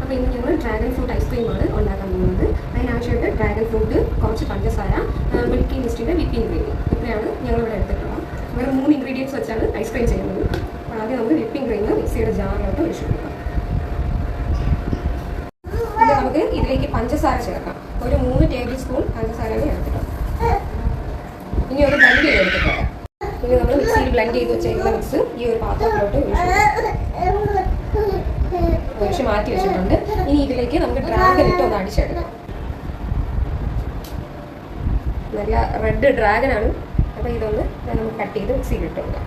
അപ്പോൾ ഇന്ന് ഞങ്ങൾ ഡ്രാഗൺ ഫ്രൂട്ട് ഐസ്ക്രീമാണ് ഉണ്ടാക്കാൻ പോകുന്നത്. അതിനാവശ്യമായിട്ട് ഡ്രാഗൺ ഫ്രൂട്ട്, കുറച്ച് പഞ്ചസാര, മിൽക്കിംഗ് മിസ്റ്റിൻ്റെ വിപ്പിംഗ് ക്രീം, ഇത്രയാണ് ഞങ്ങളിവിടെ എടുത്തിട്ടുള്ളത്. വേറെ 3 ഇൻഗ്രീഡിയൻസ് വെച്ചാണ് ഐസ്ക്രീം ചെയ്യുന്നത്. ആദ്യം നമുക്ക് വിപ്പിംഗ് ക്രീം മിക്സിയുടെ ജാറിലോട്ട് ഒഴിച്ചു കൊടുക്കാം. ഇത് നമുക്ക് ഇതിലേക്ക് പഞ്ചസാര ചേർക്കാം. ഒരു 3 ടേബിൾ സ്പൂൺ പഞ്ചസാരയാണ് എടുത്തിട്ടുള്ളത്. ഇനി ഒരു ബ്ലെൻഡ് ചെയ്തെടുത്തിട്ടുണ്ട്. ഇനി നമ്മൾ മിക്സിയിൽ ബ്ലെൻഡ് ചെയ്ത് വെച്ചിരിക്കുന്ന മിക്സ് ഈ ഒരു പാത്രത്തിലോട്ട് ഒഴിച്ച് മാറ്റി വെച്ചിട്ടുണ്ട്. ഇനി ഇതിലേക്ക് നമുക്ക് ഡ്രാഗൺ ഇട്ട് ഒന്ന് അടിച്ചെടുക്കാം. നല്ല റെഡ് ഡ്രാഗനാണ്. അപ്പോൾ ഇതൊന്ന് നമുക്ക് കട്ട് ചെയ്ത് മിക്സിയിൽ ഇട്ട് കൊടുക്കാം.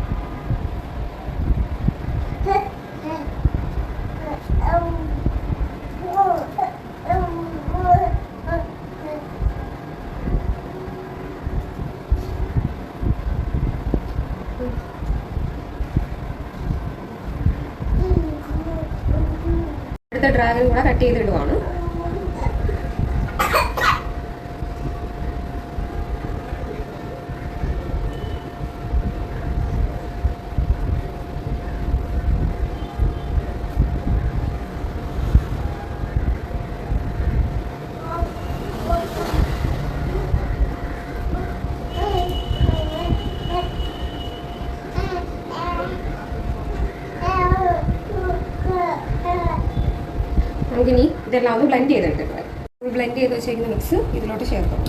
അടുത്ത ഡ്രാഗൺ കൂടെ കട്ട് ചെയ്തിടുവാണ്. നമുക്കിനി ഇതെല്ലാം ഒന്ന് ബ്ലെൻഡ് ചെയ്തെടുത്തിട്ട് ബ്ലെൻഡ് ചെയ്ത് വെച്ചിരിക്കുന്ന മിക്സ് ഇതിലോട്ട് ചേർക്കാം.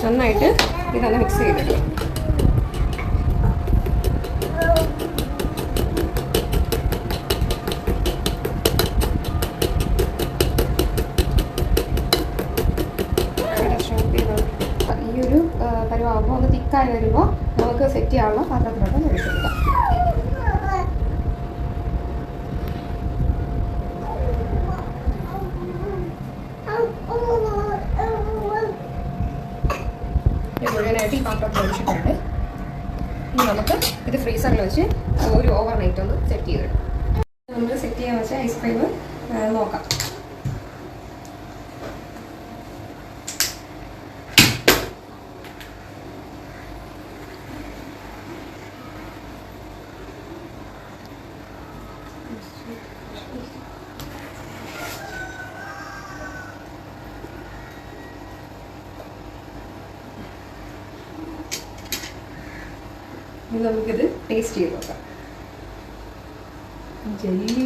നന്നായിട്ട് ഇതൊന്ന് മിക്സ് ചെയ്തെടുക്കാം. ഈ ഒരു പരുവാകുമ്പോൾ ഒന്ന് തിക്കായി വരുമ്പോൾ നമുക്ക് സെറ്റ് ചെയ്യാനുള്ള പാത്രത്തിലോട്ട് എടുക്കാം. മുഴുവനായിട്ട് ഈ പാത്രത്തിൽ ഒഴിച്ചിട്ടുണ്ട്. ഇനി നമുക്ക് ഇത് ഫ്രീസറിൽ വെച്ച് ഒരു ഓവർനൈറ്റ് ഒന്ന് സെറ്റ് ചെയ്തിടും. നമ്മൾ സെറ്റ് ചെയ്യാൻ വെച്ച ഐസ്ക്രീം നോക്കാം. നമുക്കിത് ടേസ്റ്റ് ചെയ്ത് നോക്കാം. ജെല്ലി